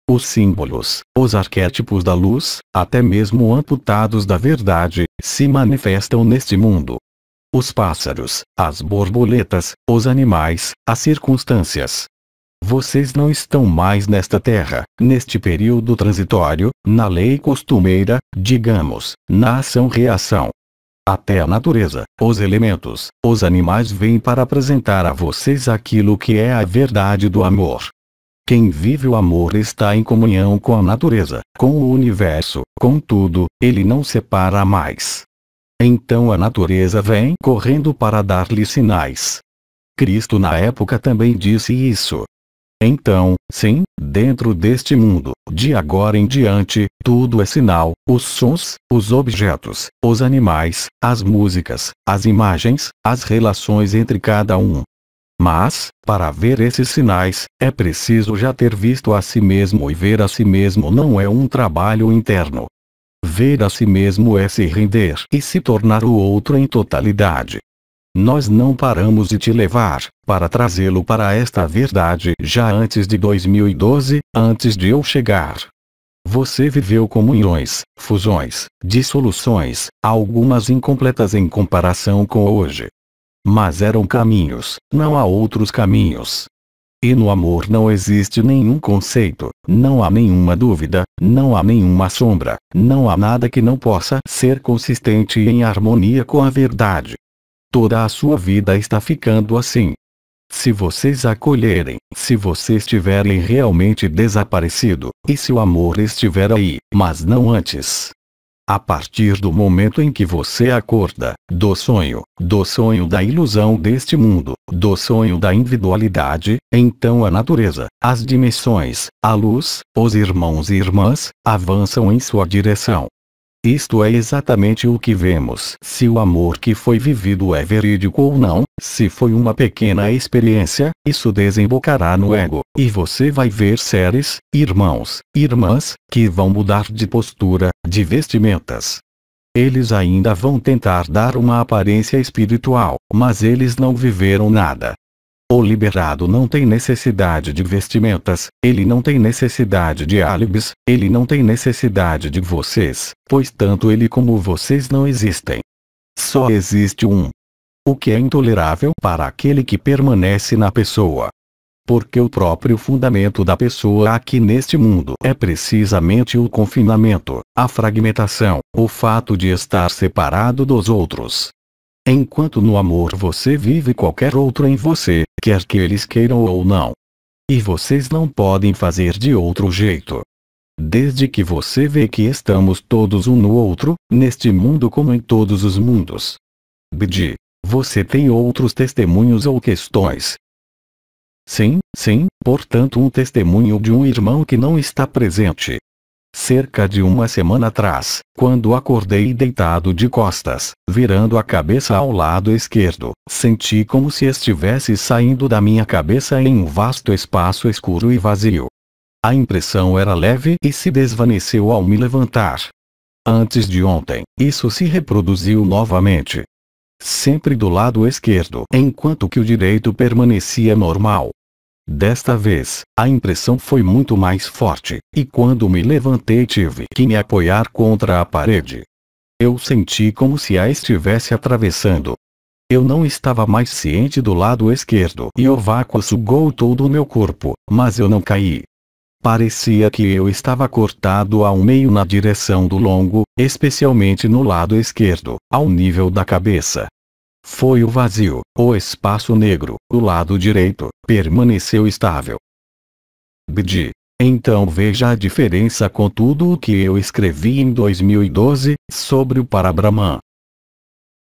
Os símbolos, os arquétipos da luz, até mesmo amputados da verdade, se manifestam neste mundo. Os pássaros, as borboletas, os animais, as circunstâncias. Vocês não estão mais nesta terra, neste período transitório, na lei costumeira, digamos, na ação-reação. Até a natureza, os elementos, os animais vêm para apresentar a vocês aquilo que é a verdade do amor. Quem vive o amor está em comunhão com a natureza, com o universo, com tudo, ele não separa mais. Então a natureza vem correndo para dar-lhe sinais. Cristo na época também disse isso. Então, sim, dentro deste mundo, de agora em diante, tudo é sinal, os sons, os objetos, os animais, as músicas, as imagens, as relações entre cada um. Mas, para ver esses sinais, é preciso já ter visto a si mesmo, e ver a si mesmo não é um trabalho interno. Ver a si mesmo é se render e se tornar o outro em totalidade. Nós não paramos de te levar, para trazê-lo para esta verdade já antes de 2012, antes de eu chegar. Você viveu comunhões, fusões, dissoluções, algumas incompletas em comparação com hoje. Mas eram caminhos, não há outros caminhos. E no amor não existe nenhum conceito, não há nenhuma dúvida, não há nenhuma sombra, não há nada que não possa ser consistente e em harmonia com a verdade. Toda a sua vida está ficando assim. Se vocês acolherem, se vocês tiverem realmente desaparecido, e se o amor estiver aí, mas não antes. A partir do momento em que você acorda, do sonho da ilusão deste mundo, do sonho da individualidade, então a natureza, as dimensões, a luz, os irmãos e irmãs, avançam em sua direção. Isto é exatamente o que vemos. Se o amor que foi vivido é verídico ou não, se foi uma pequena experiência, isso desembocará no ego, e você vai ver seres, irmãos, irmãs, que vão mudar de postura, de vestimentas. Eles ainda vão tentar dar uma aparência espiritual, mas eles não viveram nada. O liberado não tem necessidade de vestimentas, ele não tem necessidade de álibis, ele não tem necessidade de vocês, pois tanto ele como vocês não existem. Só existe um. O que é intolerável para aquele que permanece na pessoa. Porque o próprio fundamento da pessoa aqui neste mundo é precisamente o confinamento, a fragmentação, o fato de estar separado dos outros. Enquanto no amor você vive qualquer outro em você, quer que eles queiram ou não. E vocês não podem fazer de outro jeito. Desde que você vê que estamos todos um no outro, neste mundo como em todos os mundos. Abdi, você tem outros testemunhos ou questões? Sim, portanto um testemunho de um irmão que não está presente. Cerca de uma semana atrás, quando acordei deitado de costas, virando a cabeça ao lado esquerdo, senti como se estivesse saindo da minha cabeça em um vasto espaço escuro e vazio. A impressão era leve e se desvaneceu ao me levantar. Antes de ontem, isso se reproduziu novamente. Sempre do lado esquerdo, enquanto que o direito permanecia normal. Desta vez, a impressão foi muito mais forte, e quando me levantei tive que me apoiar contra a parede. Eu senti como se a estivesse atravessando. Eu não estava mais ciente do lado esquerdo e o vácuo sugou todo o meu corpo, mas eu não caí. Parecia que eu estava cortado ao meio na direção do longo, especialmente no lado esquerdo, ao nível da cabeça. Foi o vazio, o espaço negro, o lado direito, permaneceu estável. Abdi, então veja a diferença com tudo o que eu escrevi em 2012, sobre o Parabrahman.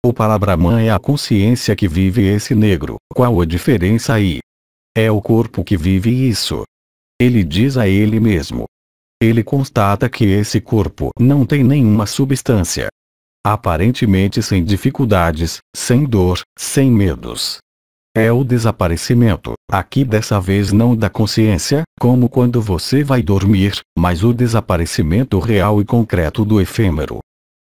O Parabrahman é a consciência que vive esse negro. Qual a diferença aí? É o corpo que vive isso. Ele diz a ele mesmo. Ele constata que esse corpo não tem nenhuma substância. Aparentemente sem dificuldades, sem dor, sem medos. É o desaparecimento, aqui dessa vez não da consciência, como quando você vai dormir, mas o desaparecimento real e concreto do efêmero.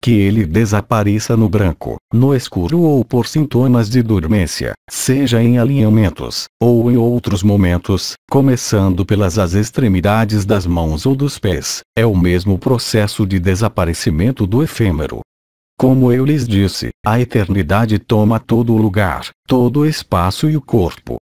Que ele desapareça no branco, no escuro ou por sintomas de dormência, seja em alinhamentos, ou em outros momentos, começando pelas as extremidades das mãos ou dos pés, é o mesmo processo de desaparecimento do efêmero. Como eu lhes disse, a eternidade toma todo o lugar, todo o espaço e o corpo.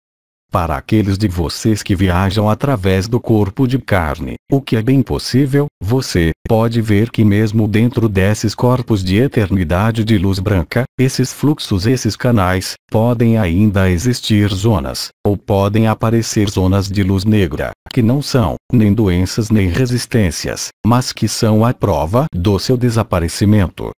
Para aqueles de vocês que viajam através do corpo de carne, o que é bem possível, você pode ver que mesmo dentro desses corpos de eternidade de luz branca, esses fluxos, esses canais, podem ainda existir zonas, ou podem aparecer zonas de luz negra, que não são nem doenças nem resistências, mas que são a prova do seu desaparecimento.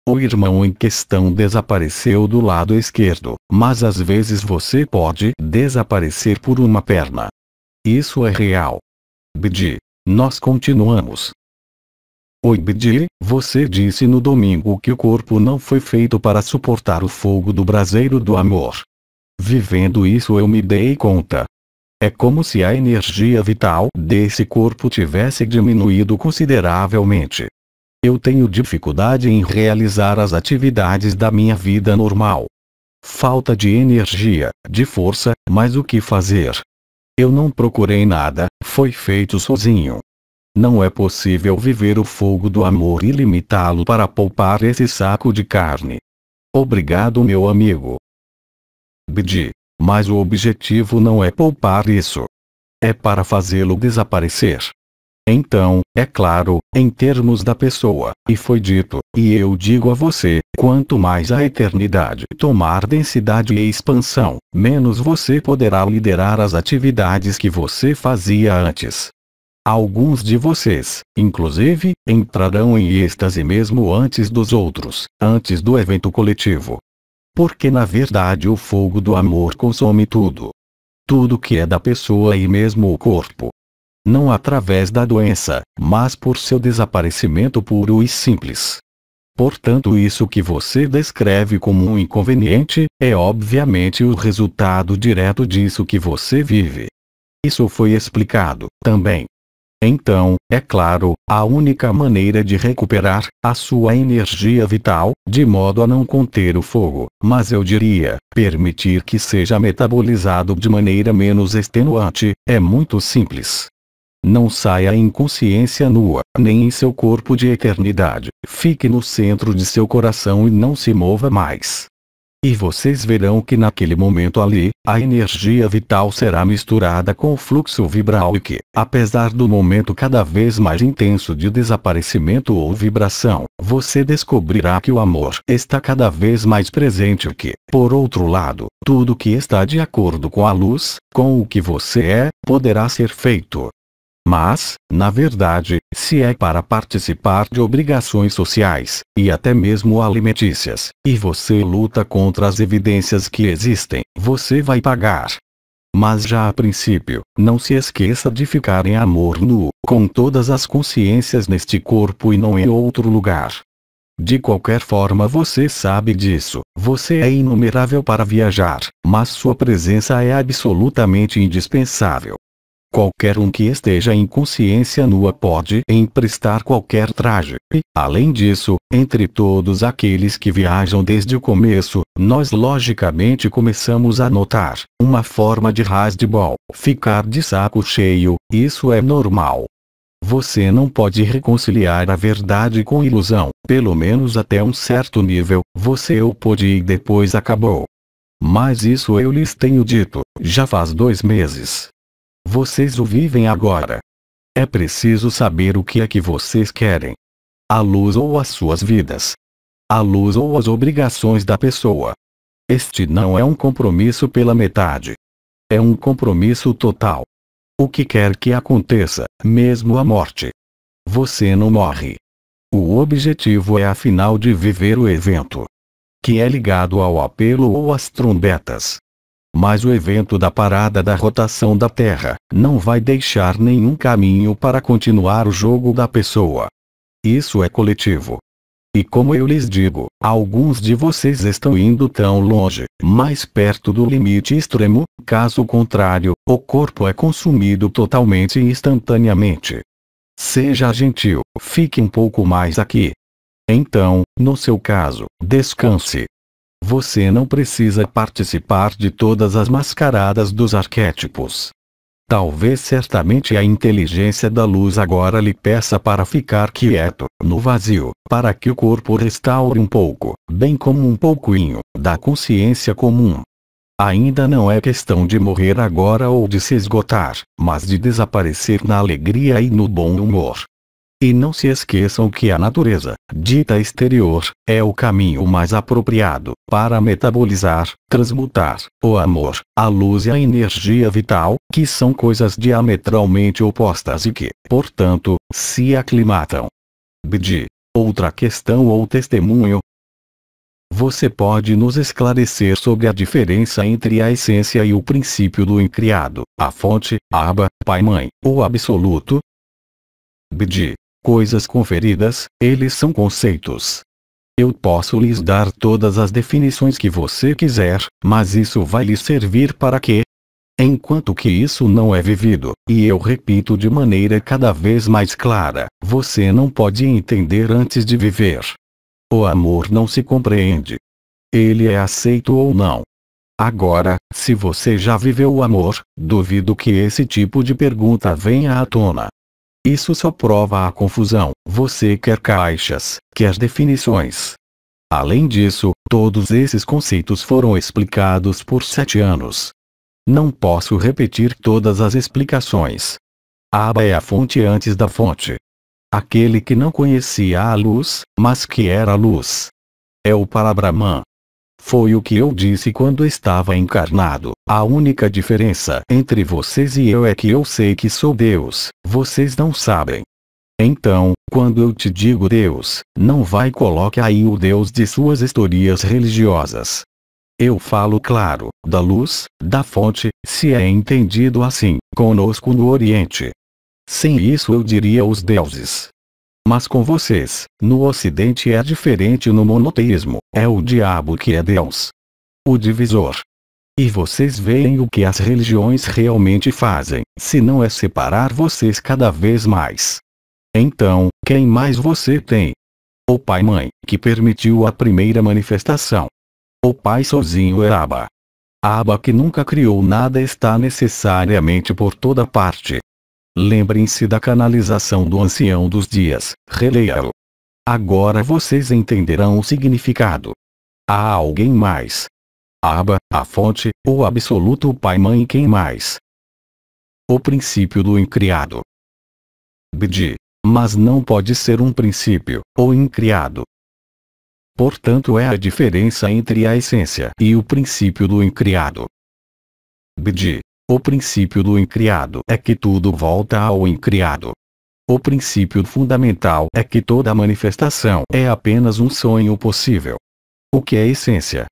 O irmão em questão desapareceu do lado esquerdo, mas às vezes você pode desaparecer por uma perna. Isso é real. Bidi. Nós continuamos. Oi Bidi, você disse no domingo que o corpo não foi feito para suportar o fogo do braseiro do amor. Vivendo isso eu me dei conta. É como se a energia vital desse corpo tivesse diminuído consideravelmente. Eu tenho dificuldade em realizar as atividades da minha vida normal. Falta de energia, de força, mas o que fazer? Eu não procurei nada, foi feito sozinho. Não é possível viver o fogo do amor e limitá-lo para poupar esse saco de carne. Obrigado, meu amigo. Bidi. Mas o objetivo não é poupar isso. É para fazê-lo desaparecer. Então, é claro, em termos da pessoa, e foi dito, e eu digo a você, quanto mais a eternidade tomar densidade e expansão, menos você poderá liderar as atividades que você fazia antes. Alguns de vocês, inclusive, entrarão em êxtase mesmo antes dos outros, antes do evento coletivo. Porque na verdade o fogo do amor consome tudo. Tudo que é da pessoa e mesmo o corpo. Não através da doença, mas por seu desaparecimento puro e simples. Portanto, isso que você descreve como um inconveniente, é obviamente o resultado direto disso que você vive. Isso foi explicado, também. Então, é claro, a única maneira de recuperar a sua energia vital, de modo a não conter o fogo, mas eu diria, permitir que seja metabolizado de maneira menos extenuante, é muito simples. Não saia em consciência nua, nem em seu corpo de eternidade. Fique no centro de seu coração e não se mova mais. E vocês verão que naquele momento ali, a energia vital será misturada com o fluxo vibral e que, apesar do momento cada vez mais intenso de desaparecimento ou vibração, você descobrirá que o amor está cada vez mais presente e que, por outro lado, tudo que está de acordo com a luz, com o que você é, poderá ser feito. Mas, na verdade, se é para participar de obrigações sociais, e até mesmo alimentícias, e você luta contra as evidências que existem, você vai pagar. Mas já a princípio, não se esqueça de ficar em amor nu, com todas as consciências neste corpo e não em outro lugar. De qualquer forma você sabe disso, você é inumerável para viajar, mas sua presença é absolutamente indispensável. Qualquer um que esteja em consciência nua pode emprestar qualquer traje, e, além disso, entre todos aqueles que viajam desde o começo, nós logicamente começamos a notar uma forma de rasdebol, ficar de saco cheio, isso é normal. Você não pode reconciliar a verdade com ilusão, pelo menos até um certo nível, você o pôde e depois acabou. Mas isso eu lhes tenho dito, já faz 2 meses. Vocês o vivem agora. É preciso saber o que é que vocês querem. A luz ou as suas vidas. A luz ou as obrigações da pessoa. Este não é um compromisso pela metade. É um compromisso total. O que quer que aconteça, mesmo a morte. Você não morre. O objetivo é afinal de viver o evento. Que é ligado ao apelo ou às trombetas. mas o evento da parada da rotação da Terra não vai deixar nenhum caminho para continuar o jogo da pessoa. Isso é coletivo. E como eu lhes digo, alguns de vocês estão indo tão longe, mais perto do limite extremo, caso contrário, o corpo é consumido totalmente e instantaneamente. Seja gentil, fique um pouco mais aqui. Então, no seu caso, descanse. Você não precisa participar de todas as mascaradas dos arquétipos. Talvez certamente a inteligência da luz agora lhe peça para ficar quieto, no vazio, para que o corpo restaure um pouco, bem como um pouquinho, da consciência comum. Ainda não é questão de morrer agora ou de se esgotar, mas de desaparecer na alegria e no bom humor. E não se esqueçam que a natureza, dita exterior, é o caminho mais apropriado para metabolizar, transmutar, o amor, a luz e a energia vital, que são coisas diametralmente opostas e que, portanto, se aclimatam. BD. Outra questão ou testemunho. Você pode nos esclarecer sobre a diferença entre a essência e o princípio do incriado, a fonte, Abba, Pai-Mãe, o absoluto? BD. Coisas conferidas, eles são conceitos. Eu posso lhes dar todas as definições que você quiser, mas isso vai lhe servir para quê? Enquanto que isso não é vivido, e eu repito de maneira cada vez mais clara, você não pode entender antes de viver. O amor não se compreende. Ele é aceito ou não. Agora, se você já viveu o amor, duvido que esse tipo de pergunta venha à tona. Isso só prova a confusão. Você quer caixas, quer definições. Além disso, todos esses conceitos foram explicados por 7 anos. Não posso repetir todas as explicações. Abba é a fonte antes da fonte. Aquele que não conhecia a luz, mas que era a luz. É o Parabrahman. Foi o que eu disse quando estava encarnado. A única diferença entre vocês e eu é que eu sei que sou Deus, vocês não sabem. Então, quando eu te digo Deus, não vai coloque aí o Deus de suas historias religiosas. Eu falo claro, da luz, da fonte, se é entendido assim, conosco no Oriente. Sem isso eu diria os deuses. Mas com vocês, no Ocidente é diferente no monoteísmo, é o diabo que é Deus. O divisor. E vocês veem o que as religiões realmente fazem, se não é separar vocês cada vez mais. Então, quem mais você tem? O Pai-Mãe, que permitiu a primeira manifestação. O Pai sozinho é Abba. Abba que nunca criou nada está necessariamente por toda parte. Lembrem-se da canalização do Ancião dos Dias, releia-o. Agora vocês entenderão o significado. Há alguém mais? Abba, a fonte, o absoluto Pai-Mãe, quem mais? O princípio do incriado. BD. Mas não pode ser um princípio, ou incriado. Portanto é a diferença entre a essência e o princípio do incriado. BD. O princípio do incriado é que tudo volta ao incriado. O princípio fundamental é que toda manifestação é apenas um sonho possível. O que é essência?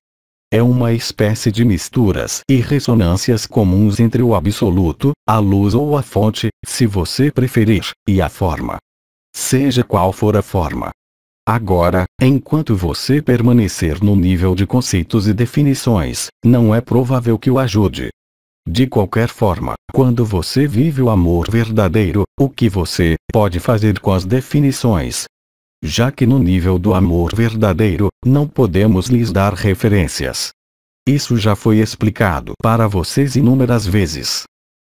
É uma espécie de misturas e ressonâncias comuns entre o absoluto, a luz ou a fonte, se você preferir, e a forma. Seja qual for a forma. Agora, enquanto você permanecer no nível de conceitos e definições, não é provável que o ajude. De qualquer forma, quando você vive o amor verdadeiro, o que você pode fazer com as definições? Já que no nível do amor verdadeiro, não podemos lhes dar referências. Isso já foi explicado para vocês inúmeras vezes.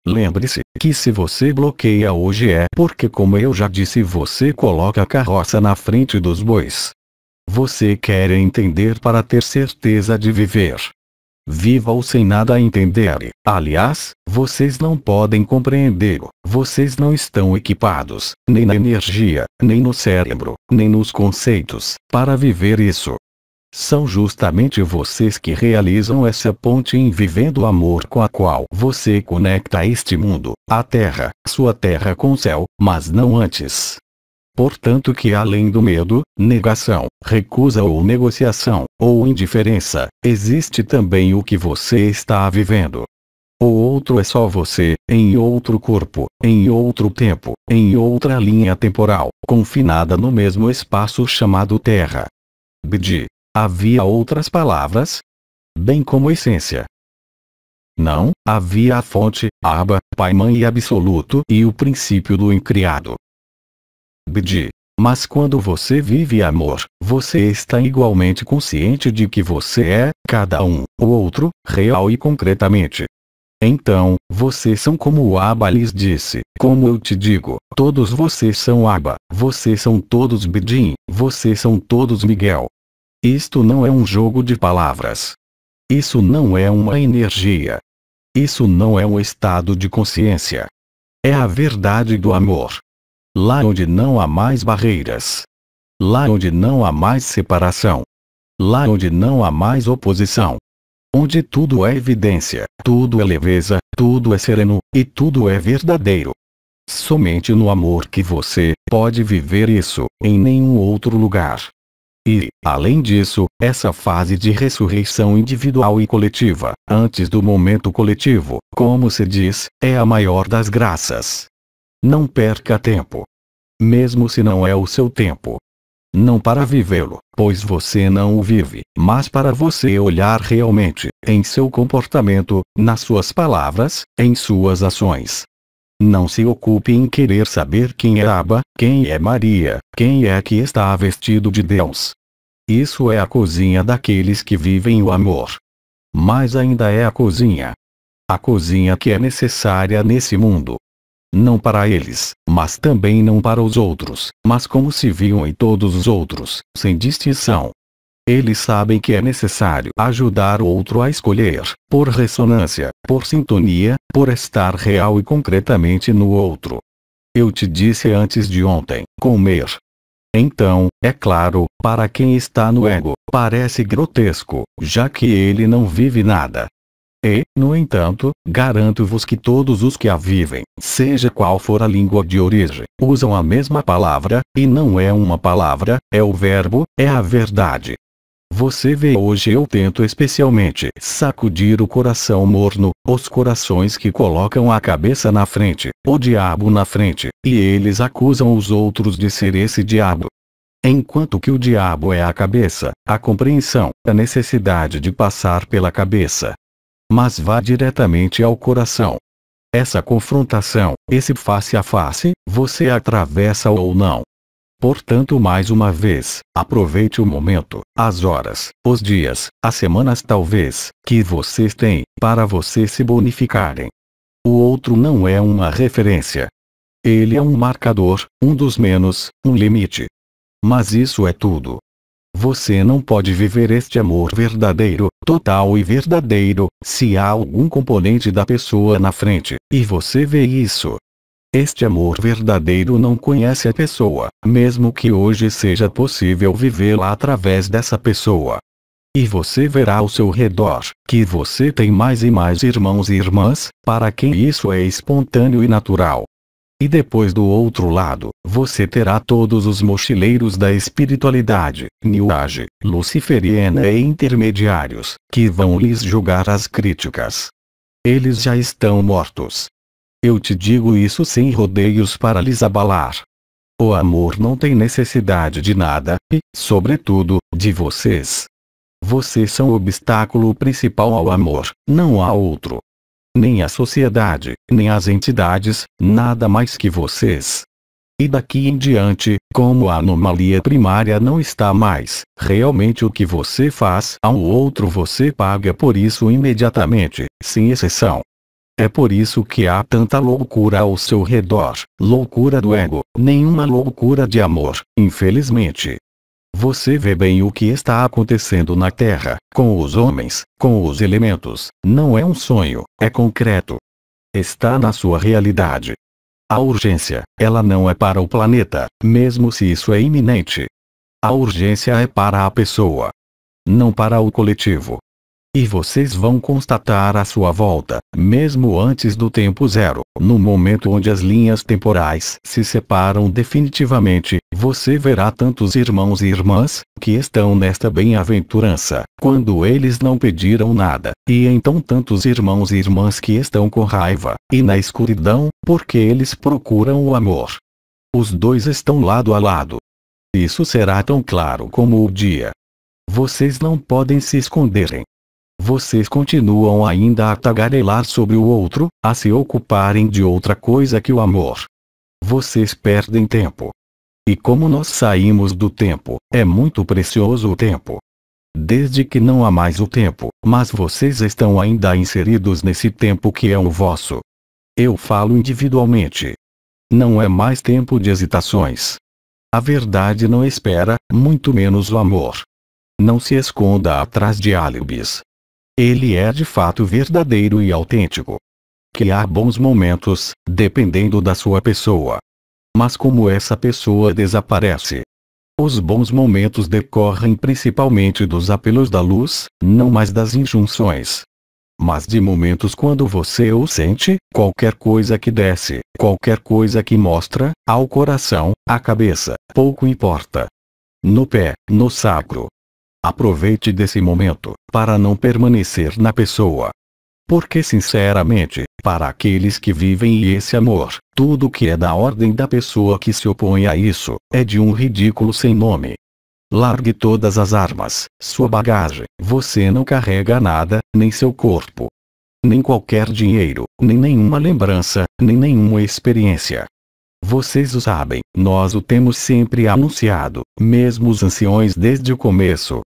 Lembre-se que se você bloqueia hoje é porque, como eu já disse, você coloca a carroça na frente dos bois. Você quer entender para ter certeza de viver. Viva-o sem nada a entender. Aliás, vocês não podem compreendê-lo. Vocês não estão equipados, nem na energia, nem no cérebro, nem nos conceitos, para viver isso. São justamente vocês que realizam essa ponte em vivendo o amor com a qual você conecta este mundo, a terra, sua terra com o céu, mas não antes. Portanto que além do medo, negação, recusa ou negociação, ou indiferença, existe também o que você está vivendo. O outro é só você, em outro corpo, em outro tempo, em outra linha temporal, confinada no mesmo espaço chamado Terra. Bidi. Havia outras palavras? Bem como essência. Não, havia a fonte, Abba, Pai, Mãe e Absoluto e o princípio do incriado. Bidi. Mas quando você vive amor, você está igualmente consciente de que você é, cada um, o outro, real e concretamente. Então, vocês são como o Abba lhes disse, como eu te digo, todos vocês são Abba, vocês são todos Bidim, vocês são todos Miguel. Isto não é um jogo de palavras. Isso não é uma energia. Isso não é um estado de consciência. É a verdade do amor. Lá onde não há mais barreiras. Lá onde não há mais separação. Lá onde não há mais oposição. Onde tudo é evidência, tudo é leveza, tudo é sereno, e tudo é verdadeiro. Somente no amor que você pode viver isso, em nenhum outro lugar. E, além disso, essa fase de ressurreição individual e coletiva, antes do momento coletivo, como se diz, é a maior das graças. Não perca tempo. Mesmo se não é o seu tempo. Não para vivê-lo, pois você não o vive, mas para você olhar realmente, em seu comportamento, nas suas palavras, em suas ações. Não se ocupe em querer saber quem é Abba, quem é Maria, quem é que está vestido de Deus. Isso é a cozinha daqueles que vivem o amor. Mas ainda é a cozinha. A cozinha que é necessária nesse mundo. Não para eles, mas também não para os outros, mas como se viam em todos os outros, sem distinção. Eles sabem que é necessário ajudar o outro a escolher, por ressonância, por sintonia, por estar real e concretamente no outro. Eu te disse antes de ontem, comer. Então, é claro, para quem está no ego, parece grotesco, já que ele não vive nada. E, no entanto, garanto-vos que todos os que a vivem, seja qual for a língua de origem, usam a mesma palavra, e não é uma palavra, é o verbo, é a verdade. Você vê hoje eu tento especialmente sacudir o coração morno, os corações que colocam a cabeça na frente, o diabo na frente, e eles acusam os outros de ser esse diabo. Enquanto que o diabo é a cabeça, a compreensão, a necessidade de passar pela cabeça. Mas vá diretamente ao coração. Essa confrontação, esse face a face, você atravessa ou não. Portanto, mais uma vez, aproveite o momento, as horas, os dias, as semanas talvez, que vocês têm, para vocês se bonificarem. O outro não é uma referência. Ele é um marcador, um dos menos, um limite. Mas isso é tudo. Você não pode viver este amor verdadeiro, total e verdadeiro, se há algum componente da pessoa na frente, e você vê isso. Este amor verdadeiro não conhece a pessoa, mesmo que hoje seja possível vivê-la através dessa pessoa. E você verá ao seu redor, que você tem mais e mais irmãos e irmãs, para quem isso é espontâneo e natural. E depois do outro lado, você terá todos os mochileiros da espiritualidade, New Age, luciferiana e intermediários, que vão lhes julgar as críticas. Eles já estão mortos. Eu te digo isso sem rodeios para lhes abalar. O amor não tem necessidade de nada, e, sobretudo, de vocês. Vocês são o obstáculo principal ao amor, não há outro. Nem a sociedade, nem as entidades, nada mais que vocês. E daqui em diante, como a anomalia primária não está mais, realmente o que você faz ao outro você paga por isso imediatamente, sem exceção. É por isso que há tanta loucura ao seu redor, loucura do ego, nenhuma loucura de amor, infelizmente. Você vê bem o que está acontecendo na Terra, com os homens, com os elementos, não é um sonho, é concreto. Está na sua realidade. A urgência, ela não é para o planeta, mesmo se isso é iminente. A urgência é para a pessoa. Não para o coletivo. E vocês vão constatar à sua volta, mesmo antes do tempo zero, no momento onde as linhas temporais se separam definitivamente, você verá tantos irmãos e irmãs, que estão nesta bem-aventurança, quando eles não pediram nada, e então tantos irmãos e irmãs que estão com raiva, e na escuridão, porque eles procuram o amor. Os dois estão lado a lado. Isso será tão claro como o dia. Vocês não podem se esconderem. Vocês continuam ainda a tagarelar sobre o outro, a se ocuparem de outra coisa que o amor. Vocês perdem tempo. E como nós saímos do tempo, é muito precioso o tempo. Desde que não há mais o tempo, mas vocês estão ainda inseridos nesse tempo que é o vosso. Eu falo individualmente. Não é mais tempo de hesitações. A verdade não espera, muito menos o amor. Não se esconda atrás de álibis. Ele é de fato verdadeiro e autêntico. Que há bons momentos, dependendo da sua pessoa. Mas como essa pessoa desaparece? Os bons momentos decorrem principalmente dos apelos da luz, não mais das injunções. Mas de momentos quando você o sente, qualquer coisa que desce, qualquer coisa que mostra, ao coração, à cabeça, pouco importa. No pé, no sacro. Aproveite desse momento, para não permanecer na pessoa. Porque sinceramente, para aqueles que vivem esse amor, tudo que é da ordem da pessoa que se opõe a isso, é de um ridículo sem nome. Largue todas as armas, sua bagagem, você não carrega nada, nem seu corpo. Nem qualquer dinheiro, nem nenhuma lembrança, nem nenhuma experiência. Vocês o sabem, nós o temos sempre anunciado, mesmo os anciões desde o começo.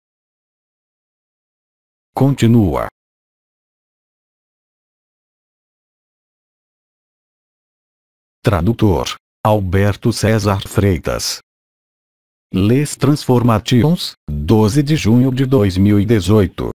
Continua. Tradutor: Alberto César Freitas. Les Transformations, 12 de junho de 2018.